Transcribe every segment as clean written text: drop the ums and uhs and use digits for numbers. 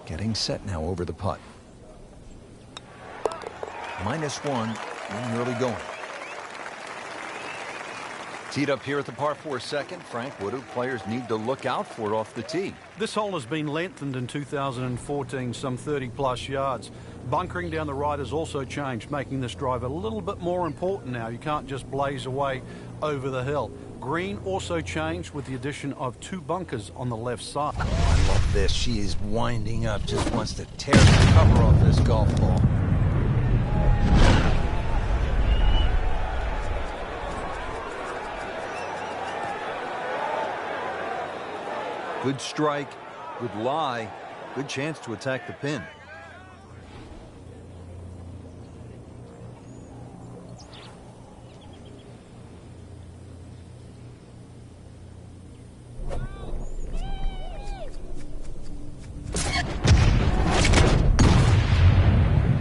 Getting set now over the putt. -1 in the early going. Teed up here at the par 4 second. Frank, what do players need to look out for off the tee? This hole has been lengthened in 2014, some 30-plus yards. Bunkering down the right has also changed, making this drive a little bit more important now. You can't just blaze away over the hill. Green also changed with the addition of 2 bunkers on the left side. Oh, I love this. She is winding up, just wants to tear the cover off this golf ball. Good strike, good lie, good chance to attack the pin.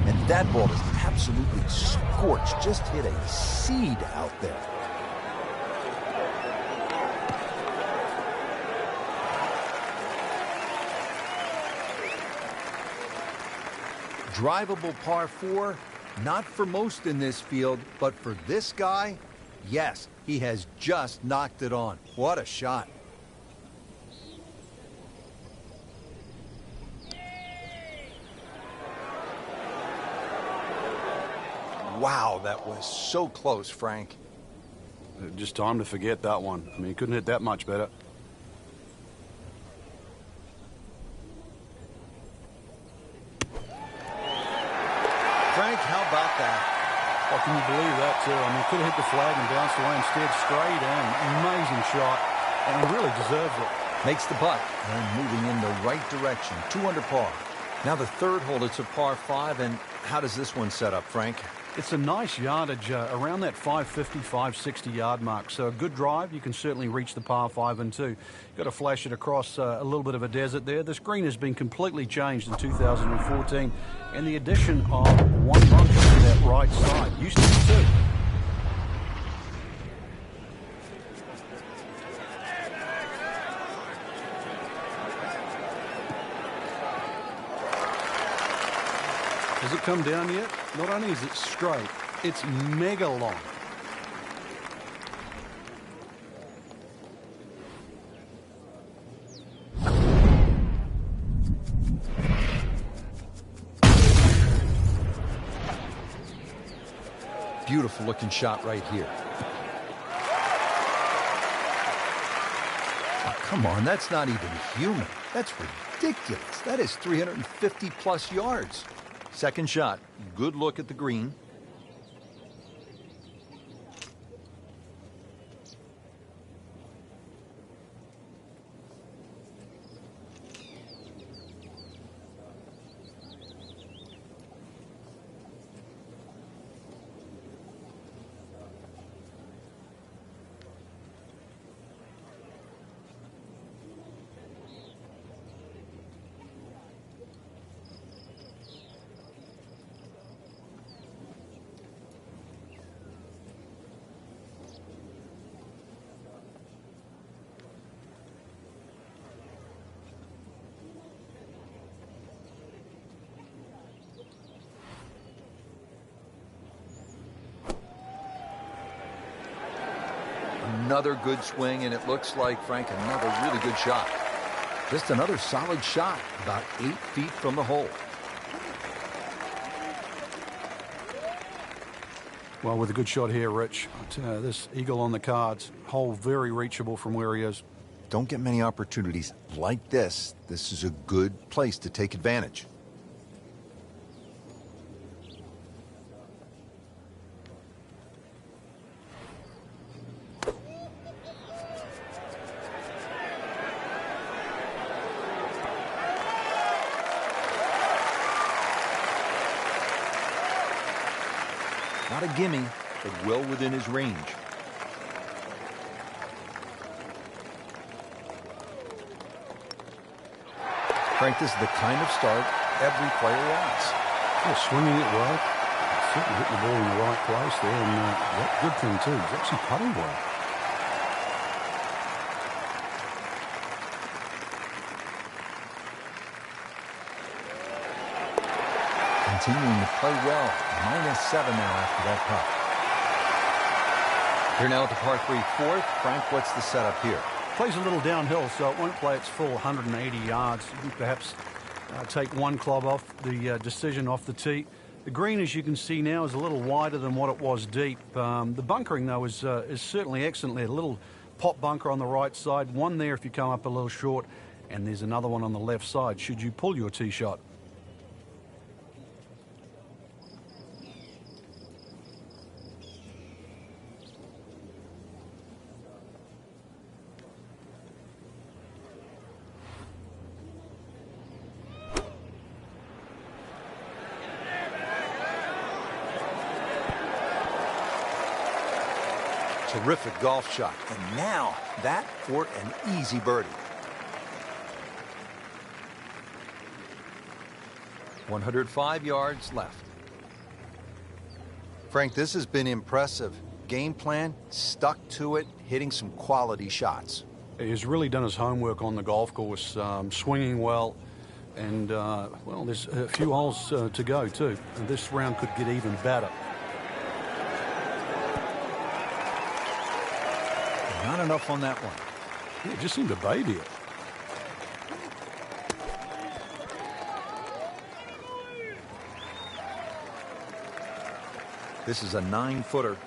And that ball is absolutely scorched, just hit a seed out there. Drivable par 4, not for most in this field, but for this guy, yes, he has just knocked it on. What a shot. Wow, that was so close, Frank. Just time to forget that one. I mean, he couldn't hit that much better. Frank, how about that? Oh, can you believe that, too? I mean, he could have hit the flag and bounced away instead. Straight in. Amazing shot. And he really deserves it. Makes the putt and moving in the right direction. 2 under par. Now the third hole, it's a par 5. And how does this one set up, Frank? It's a nice yardage around that 550, 560 yard mark. So a good drive. You can certainly reach the par 5 and 2. Got to flash it across a little bit of a desert there. This green has been completely changed in 2014. And the addition of 1 bunker to that right side. Used to be 2. Has it come down yet? Not only is it straight, it's mega long. Beautiful looking shot right here. Oh, come on, that's not even human. That's ridiculous. That is 350 plus yards. Second shot, good look at the green. Another good swing, and it looks like, Frank, another really good shot. Just another solid shot, about 8 feet from the hole. Well, with a good shot here, Rich. This eagle on the cards, hole very reachable from where he is. Don't get many opportunities like this. This is a good place to take advantage. Not a gimme, but well within his range. Frank, this is the kind of start every player wants. Yeah, swinging it well. Certainly hit the ball in the right place there, and good thing too. He's actually putting well. continuing to play well. -7 now after that putt. Here now at the par 3 fourth. Frank, what's the setup here? Plays a little downhill, so it won't play its full 180 yards. You can perhaps take one club off the decision off the tee. The green, as you can see now, is a little wider than what it was deep. The bunkering, though, is certainly excellent there. A little pop bunker on the right side, one there if you come up a little short, and there's another one on the left side should you pull your tee shot. Terrific golf shot. And now that for an easy birdie. 105 yards left. Frank, this has been impressive. Game plan, stuck to it, hitting some quality shots. He's really done his homework on the golf course, swinging well. And, well, there's a few holes to go, too. And this round could get even better. Not enough on that one. Yeah, it just seemed to baby it. This is a 9-footer.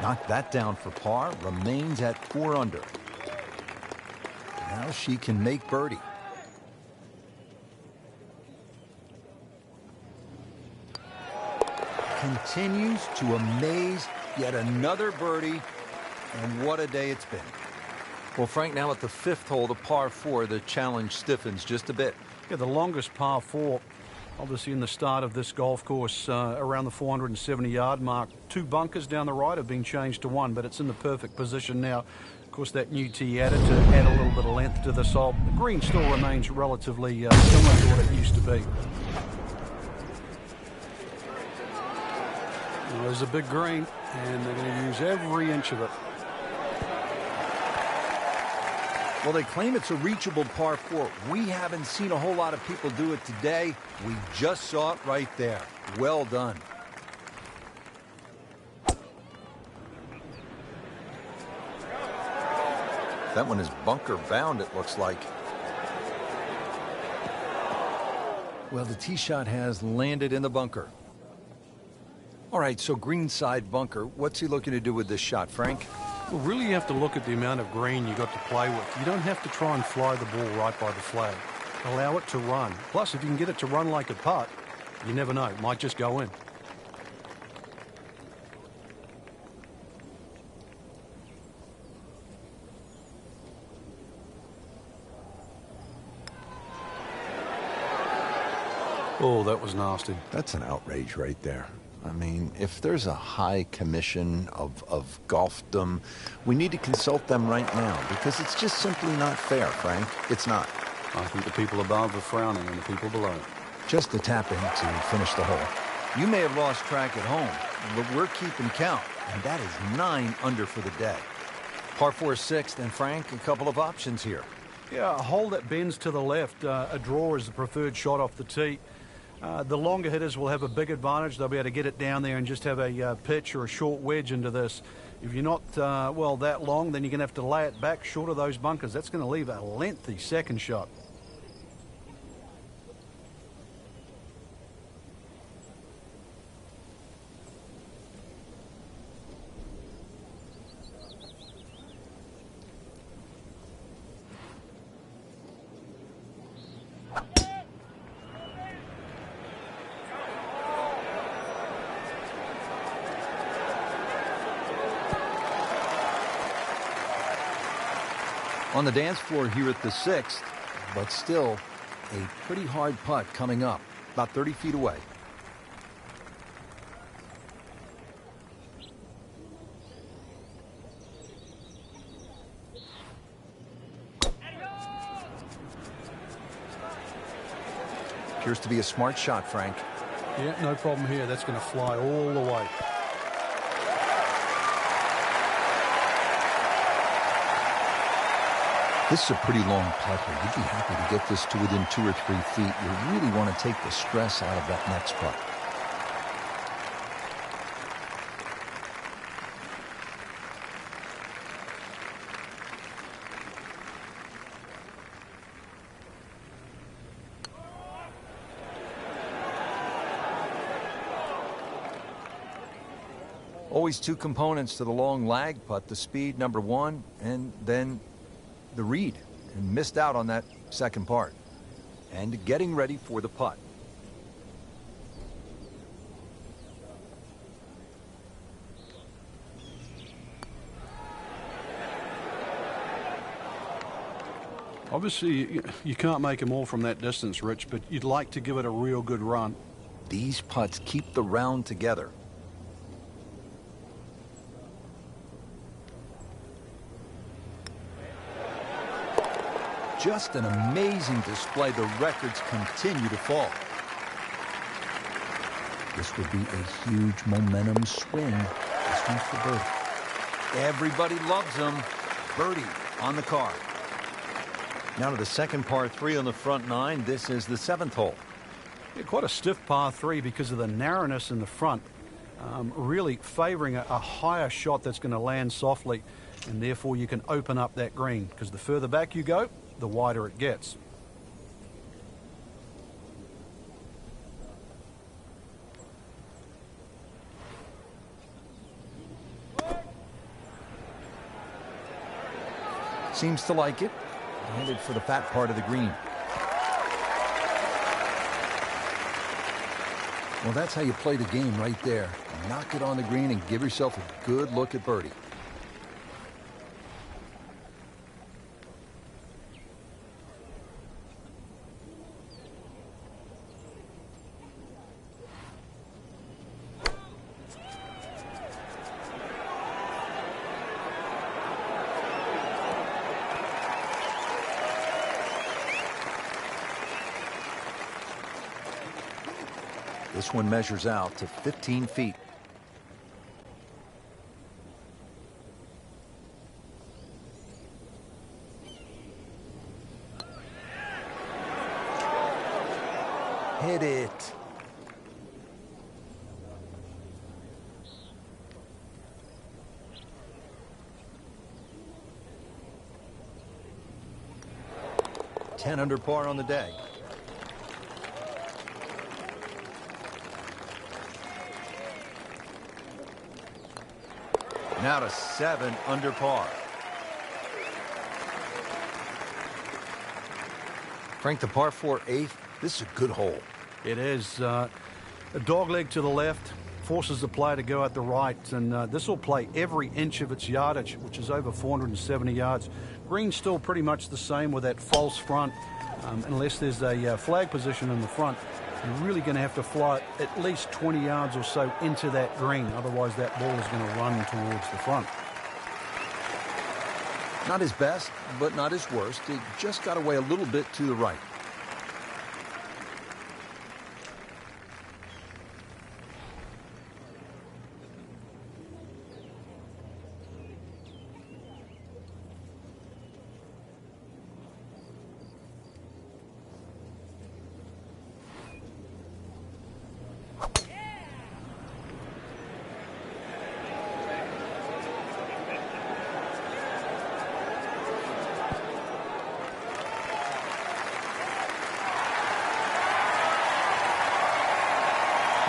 Knocked that down for par. Remains at 4 under. Now she can make birdie. Continues to amaze. Yet another birdie, and what a day it's been. Well, Frank, now at the 5th hole, the par 4, the challenge stiffens just a bit. Yeah, the longest par 4, obviously in the start of this golf course, around the 470-yard mark. 2 bunkers down the right have been changed to 1, but it's in the perfect position now. Of course, that new tee added to add a little bit of length to this hole. The green still remains relatively similar to what it used to be. Well, there's a big green, and they're going to use every inch of it. Well, they claim it's a reachable par 4. We haven't seen a whole lot of people do it today. We just saw it right there. Well done. That one is bunker bound, it looks like. Well, the tee shot has landed in the bunker. All right, so greenside bunker. What's he looking to do with this shot, Frank? Well, really you have to look at the amount of green you got to play with. You don't have to try and fly the ball right by the flag. Allow it to run. Plus, if you can get it to run like a putt, you never know. It might just go in. Oh, that was nasty. That's an outrage right there. I mean, if there's a high commission of golfdom, we need to consult them right now, because it's just simply not fair, Frank. It's not. I think the people above are frowning and the people below. Just a tap in to finish the hole. You may have lost track at home, but we're keeping count, and that is 9 under for the day. Par 4 6th, and Frank, a couple of options here. Yeah, a hole that bends to the left. A draw is the preferred shot off the tee. The longer hitters will have a big advantage. They'll be able to get it down there and just have a pitch or a short wedge into this. If you're not, well, that long, then you're going to have to lay it back short of those bunkers. That's going to leave a lengthy second shot. On the dance floor here at the 6th, but still a pretty hard putt coming up, about 30 feet away. Appears to be a smart shot, Frank. Yeah, no problem here. That's going to fly all the way. This is a pretty long putt here. You'd be happy to get this to within 2 or 3 feet. You really want to take the stress out of that next putt. Always two components to the long lag putt, the speed, number one, and then the read. And missed out on that second part. And getting ready for the putt. Obviously, you can't make them all from that distance, Rich, but you'd like to give it a real good run. These putts keep the round together. Just an amazing display. The records continue to fall. This would be a huge momentum swing. This one's for birdie. Everybody loves them. Birdie on the card. Now to the second par 3 on the front 9. This is the 7th hole. Yeah, quite a stiff par 3 because of the narrowness in the front. Really favoring a higher shot that's going to land softly, and therefore you can open up that green, because the further back you go, the wider it gets. Seems to like it. Headed for the fat part of the green. Well, that's how you play the game right there. Knock it on the green and give yourself a good look at birdie. This one measures out to 15 feet. Hit it. Ten under par on the day. Now to 7 under par. Frank, the par 4 8th. This is a good hole. It is a dog leg to the left, forces the player to go at the right, and this will play every inch of its yardage, which is over 470 yards. Green's still pretty much the same with that false front, unless there's a flag position in the front. You're really going to have to fly at least 20 yards or so into that green. Otherwise, that ball is going to run towards the front. Not his best, but not his worst. It just got away a little bit to the right.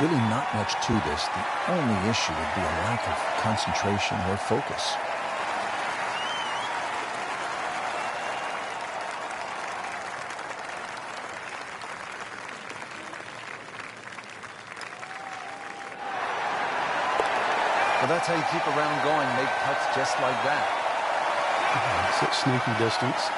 Really not much to this. The only issue would be a lack of concentration or focus. Well, that's how you keep a round going, make putts just like that. It's a sneaky distance.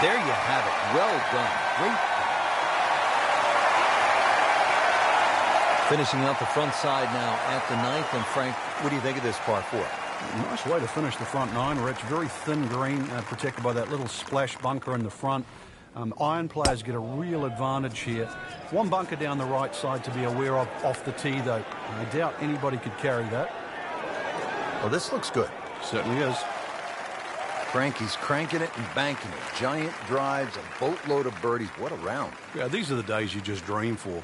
There you have it. Well done. Great. Finishing out the front side now at the 9th. And Frank, what do you think of this par 4? Nice way to finish the front 9, Rich. Very thin green, protected by that little splash bunker in the front. Iron players get a real advantage here. One bunker down the right side to be aware of off the tee, though. I doubt anybody could carry that. Well, this looks good. Certainly is. Frankie's cranking it and banking it. Giant drives, a boatload of birdies. What a round. Yeah, these are the days you just dream for.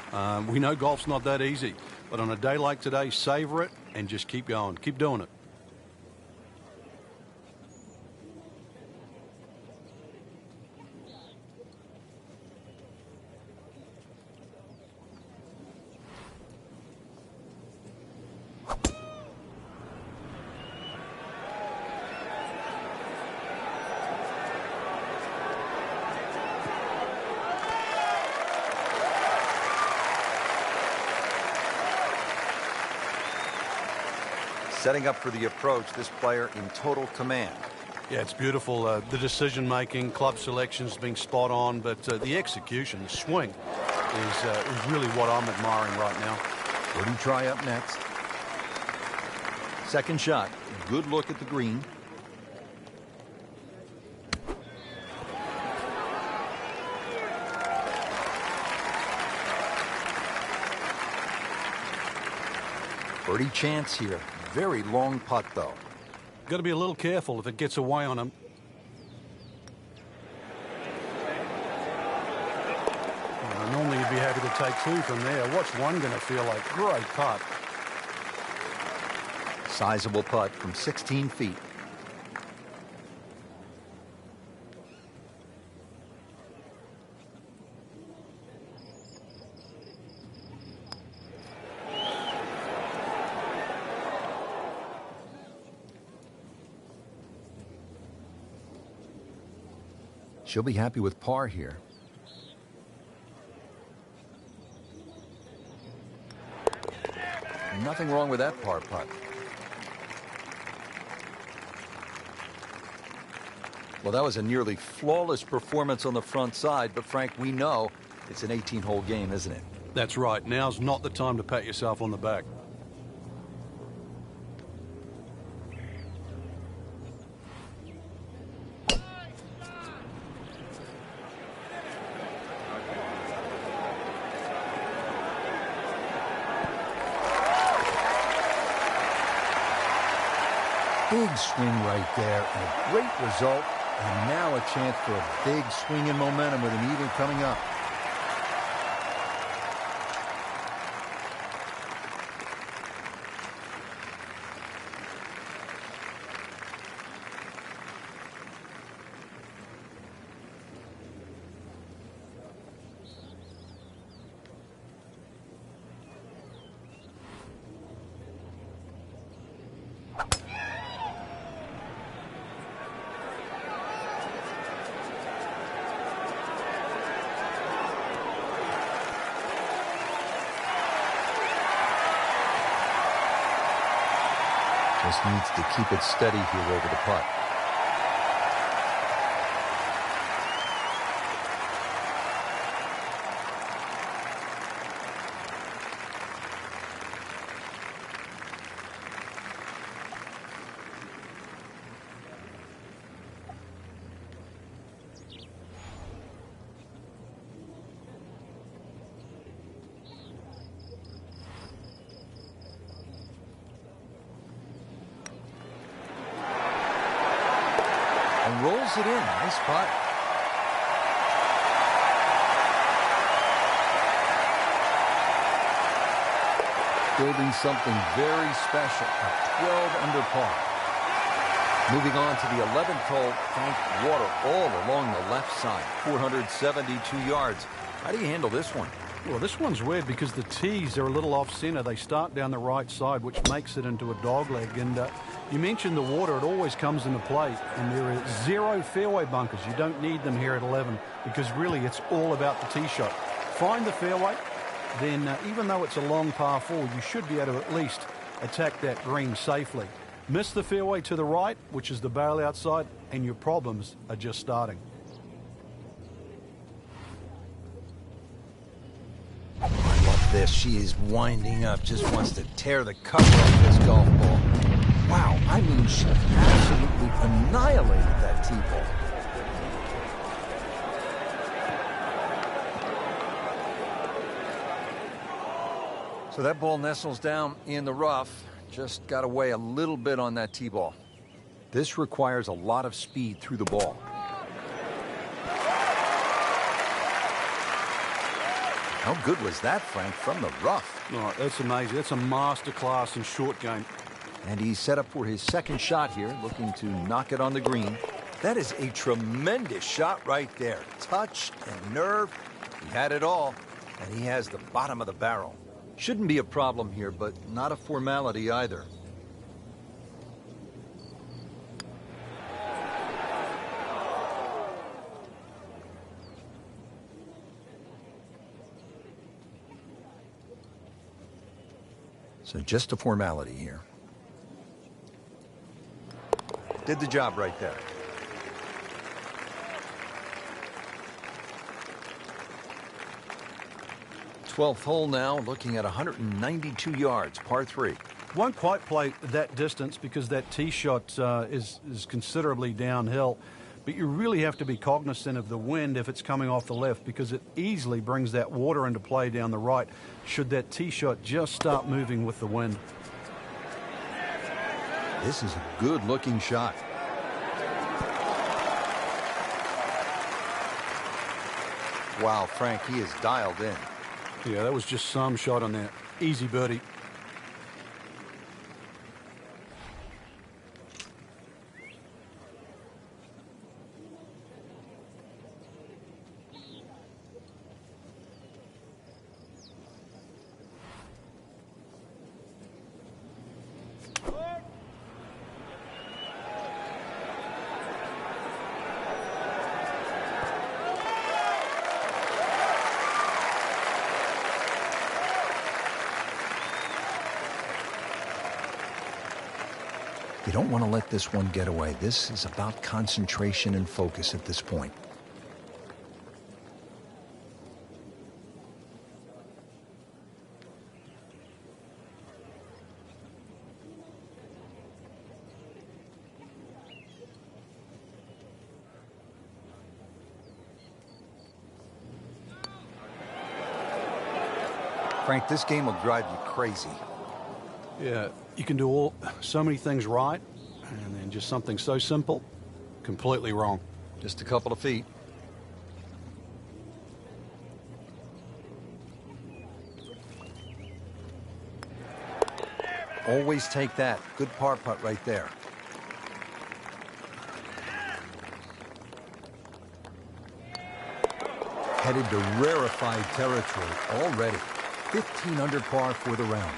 We know golf's not that easy, but on a day like today, savor it and just keep going. Keep doing it. Setting up for the approach, this player in total command. Yeah, it's beautiful. The decision-making, club selections being spot on, but the execution, the swing, is really what I'm admiring right now. Birdie try up next. Second shot. Good look at the green. Birdie chance here. Very long putt, though. Got to be a little careful if it gets away on him. Normally you'd be happy to take two from there. What's one going to feel like? Great putt. Sizable putt from 16 feet. She'll be happy with par here. Nothing wrong with that par putt. Well, that was a nearly flawless performance on the front side, but Frank, we know it's an 18-hole game, isn't it? That's right. Now's not the time to pat yourself on the back. Big swing right there, and a great result, and now a chance for a big swing in momentum with an eagle coming up. Just needs to keep it steady here over the putt. And rolls it in. Nice putt. Building something very special. A 12 under par. Moving on to the 11th hole. Frank, water all along the left side. 472 yards. How do you handle this one? Well, this one's weird because the tees are a little off-center. They start down the right side, which makes it into a dogleg. And you mentioned the water. It always comes into play. And there are 0 fairway bunkers. You don't need them here at 11 because really it's all about the tee shot. Find the fairway, then even though it's a long par 4, you should be able to at least attack that green safely. Miss the fairway to the right, which is the barrel outside, and your problems are just starting. This. She is winding up, just wants to tear the cover off this golf ball. Wow, I mean, she absolutely annihilated that tee ball. So that ball nestles down in the rough. Just got to weigh a little bit on that tee ball. This requires a lot of speed through the ball. How good was that, Frank, from the rough? Oh, that's amazing. That's a masterclass in short game. And he's set up for his second shot here, looking to knock it on the green. That is a tremendous shot right there. Touch and nerve. He had it all, and he has the bottom of the barrel. Shouldn't be a problem here, but not a formality either. So just a formality here. Did the job right there. 12th hole now, looking at 192 yards, par 3. Won't quite play that distance because that tee shot is considerably downhill. But you really have to be cognizant of the wind if it's coming off the left, because it easily brings that water into play down the right should that tee shot just start moving with the wind. This is a good-looking shot. Wow, Frank, he is dialed in. Yeah, that was just some shot on that. Easy birdie. You don't want to let this one get away. This is about concentration and focus at this point. Frank, this game will drive you crazy. Yeah, you can do so many things right, and then just something so simple, completely wrong. Just a couple of feet. Always take that. Good par putt right there. Headed to rarefied territory already. 15 under par for the round.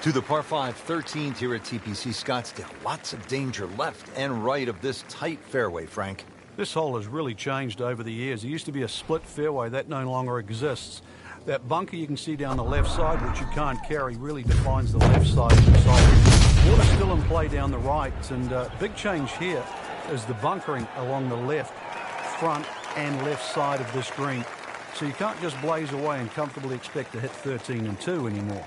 To the par 5 13th here at TPC Scottsdale. Lots of danger left and right of this tight fairway, Frank. This hole has really changed over the years. It used to be a split fairway. That no longer exists. That bunker you can see down the left side, which you can't carry, really defines the left side of the side. Water's still in play down the right, and big change here is the bunkering along the left, front, and left side of this green. So you can't just blaze away and comfortably expect to hit 13 and 2 anymore.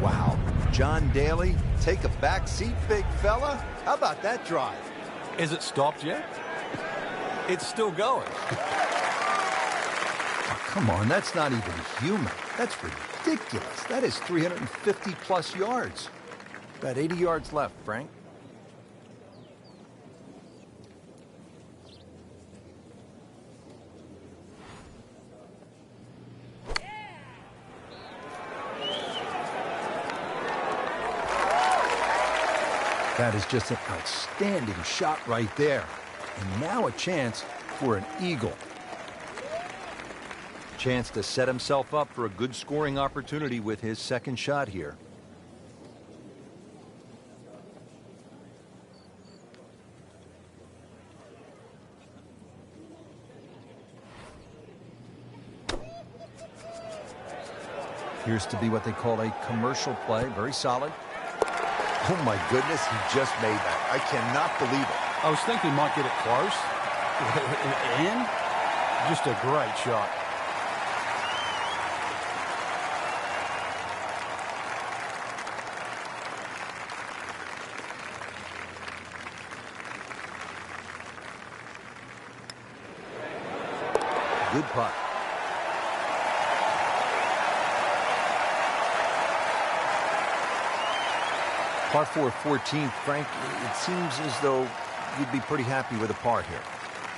Wow. John Daly, take a back seat, big fella. How about that drive? Is it stopped yet? It's still going. Oh, come on, that's not even human. That's ridiculous. That is 350 plus yards. About 80 yards left, Frank. That is just an outstanding shot right there. And now a chance for an eagle. Chance to set himself up for a good scoring opportunity with his second shot here. Appears to be what they call a commercial play. Very solid. Oh my goodness, he just made that. I cannot believe it. I was thinking he might get it close. And just a great shot. Good putt. Par 4 14th, Frank, it seems as though you'd be pretty happy with a par here.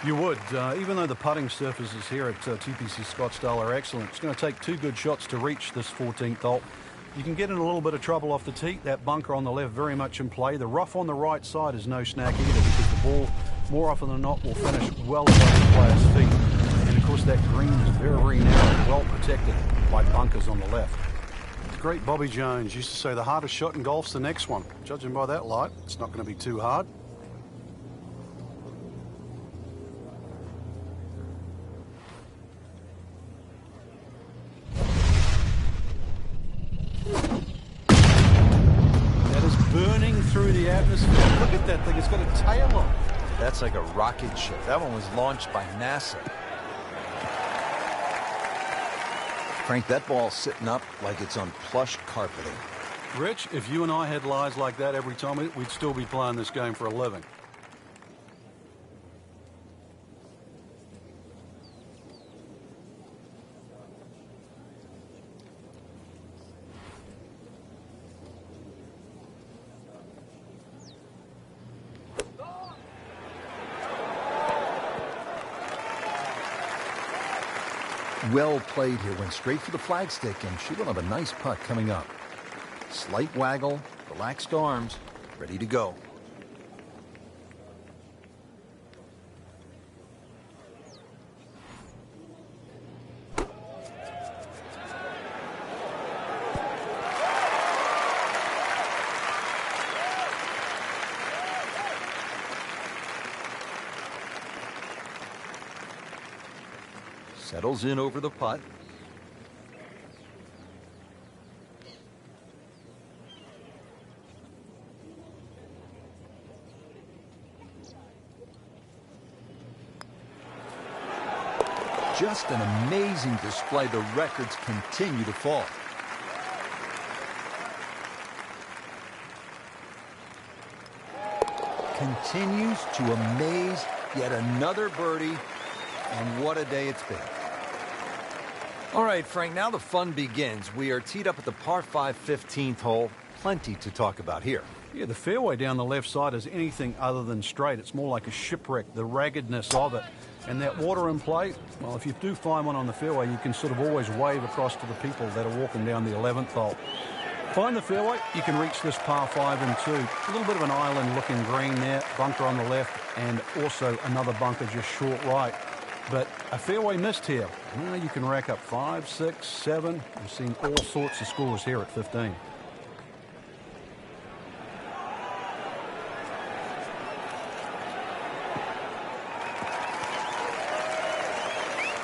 You would, even though the putting surfaces here at TPC Scottsdale are excellent. It's going to take 2 good shots to reach this 14th hole. You can get in a little bit of trouble off the tee. That bunker on the left very much in play. The rough on the right side is no snack either, because the ball, more often than not, will finish well above the player's feet. And of course that green is very narrow, well protected by bunkers on the left. The great Bobby Jones used to say the hardest shot in golf's the next one. Judging by that light, it's not going to be too hard. Through the atmosphere. Look at that thing. It's got a tail on it. That's like a rocket ship. That one was launched by NASA. Frank, that ball's sitting up like it's on plush carpeting. Rich, if you and I had lies like that every time, we'd still be playing this game for a living. Well played here. Went straight for the flagstick, and she will have a nice putt coming up. Slight waggle, relaxed arms, ready to go. Settles in over the putt. Just an amazing display. The records continue to fall. Continues to amaze. Yet another birdie. And what a day it's been. All right, Frank, now the fun begins. We are teed up at the par 5 15th hole. Plenty to talk about here. Yeah, the fairway down the left side is anything other than straight. It's more like a shipwreck, the raggedness of it. And that water in play, well, if you do find one on the fairway, you can sort of always wave across to the people that are walking down the 11th hole. Find the fairway, you can reach this par 5 and 2. A little bit of an island-looking green there, bunker on the left, and also another bunker just short right. But a fairway missed here. Well, you can rack up 5, 6, 7. We've seen all sorts of scores here at 15.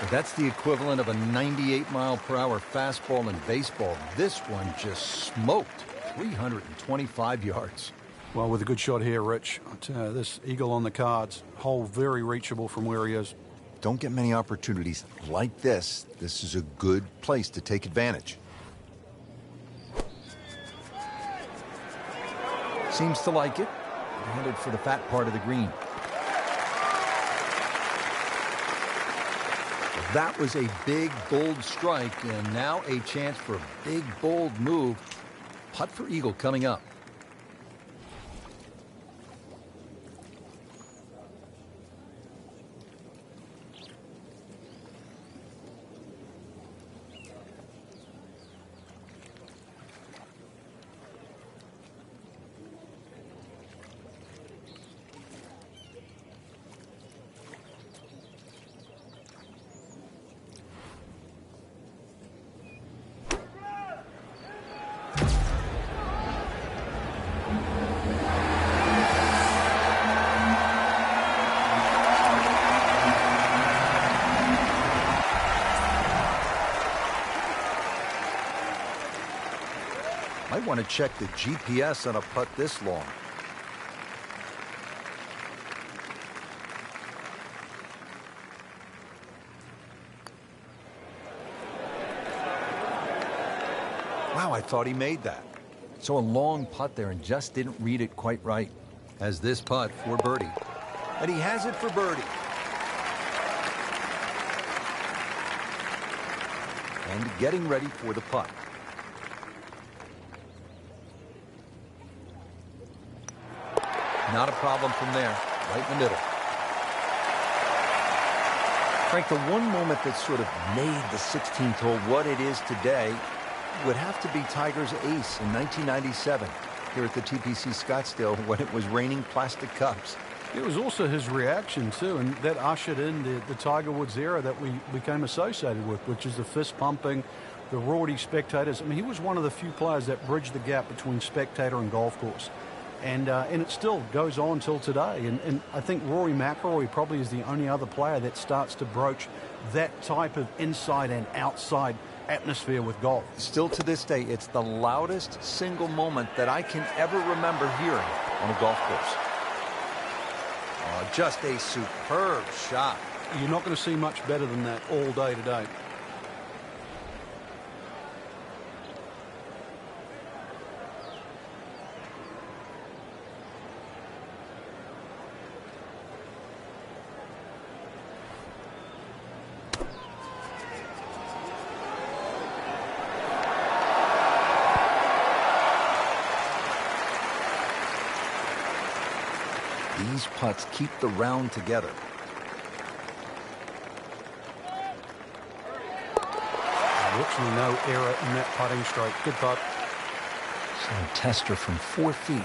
That's the equivalent of a 98-mile-per-hour fastball in baseball. This one just smoked 325 yards. Well, with a good shot here, Rich. This eagle on the cards, hole very reachable from where he is. Don't get many opportunities like this. This is a good place to take advantage. Seems to like it. Headed for the fat part of the green. That was a big, bold strike, and now a chance for a big, bold move. Putt for eagle coming up. Might want to check the GPS on a putt this long. Wow, I thought he made that. So a long putt there and just didn't read it quite right. Has this putt for birdie. And he has it for birdie. and getting ready for the putt. Not a problem from there, right in the middle. Frank, the one moment that sort of made the 16th hole what it is today would have to be Tiger's ace in 1997 here at the TPC Scottsdale when it was raining plastic cups. It was also his reaction, too, and that ushered in the Tiger Woods era that we became associated with, which is the fist-pumping, the rowdy spectators. I mean, he was one of the few players that bridged the gap between spectator and golf course. And it still goes on till today. And I think Rory McIlroy probably is the only other player that starts to broach that type of inside and outside atmosphere with golf. Still to this day, it's the loudest single moment that I can ever remember hearing on a golf course. Just a superb shot. You're not going to see much better than that all day today. These putts keep the round together. Virtually no error in that putting stroke. Good putt. So a tester from 4 feet.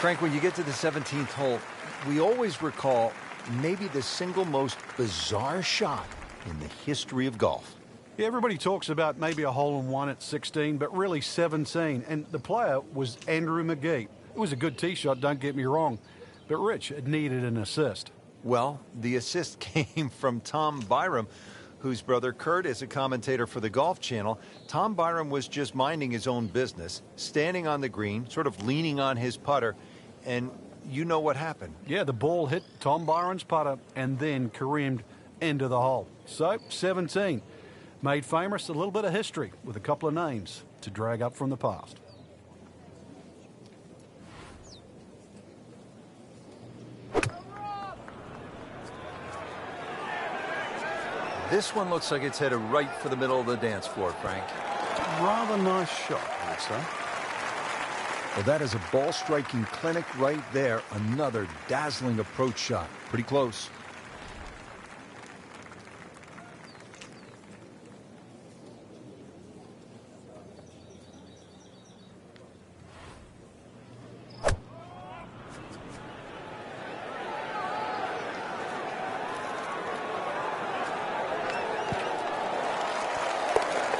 Frank, when you get to the 17th hole, we always recall maybe the single most bizarre shot in the history of golf. Yeah, everybody talks about maybe a hole-in-one at 16, but really 17. And the player was Andrew McGee. It was a good tee shot, don't get me wrong. But Rich, it needed an assist. Well, the assist came from Tom Byram, whose brother Kurt is a commentator for the Golf Channel. Tom Byram was just minding his own business, standing on the green, sort of leaning on his putter, and you know what happened. Yeah, the ball hit Tom Byron's putter and then careened into the hole. So, 17. Made famous a little bit of history with a couple of names to drag up from the past. This one looks like it's headed right for the middle of the dance floor, Frank. Rather nice shot, I would say. Well, that is a ball-striking clinic right there. Another dazzling approach shot. Pretty close.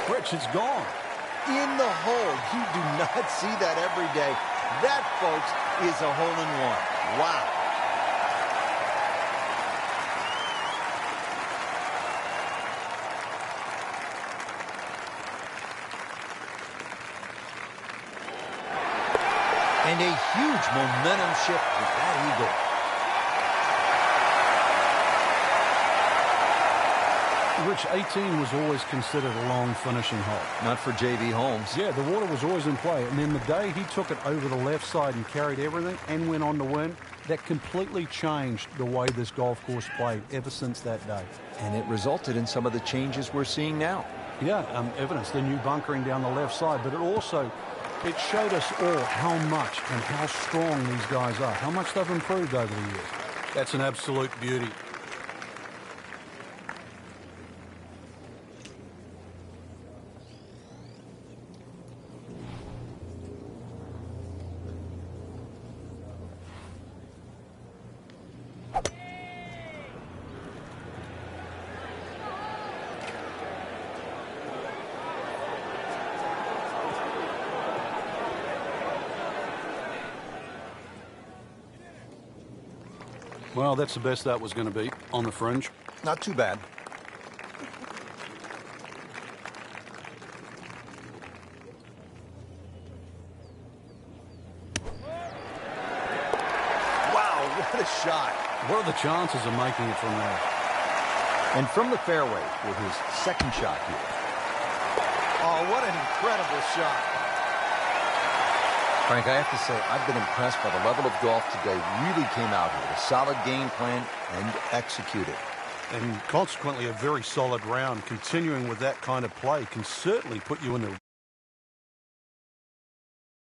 Rich, it's gone. In the hole. You do not see that every day. That, folks, is a hole-in-one. Wow. And a huge momentum shift with that eagle. Rich, 18 was always considered a long finishing hole. Not for J.V. Holmes. Yeah, the water was always in play. And then the day he took it over the left side and carried everything and went on to win, that completely changed the way this golf course played ever since that day. And it resulted in some of the changes we're seeing now. Yeah, evidence, the new bunkering down the left side. But it showed us all how much and how strong these guys are, how much they've improved over the years. That's an absolute beauty. Well, that's the best that was going to be on the fringe. Not too bad. Wow, what a shot. What are the chances of making it from there? And from the fairway with his second shot here. Oh, what an incredible shot. Frank, I have to say, I've been impressed by the level of golf today. Really came out here with a solid game plan and executed. And consequently, a very solid round. Continuing with that kind of play can certainly put you in the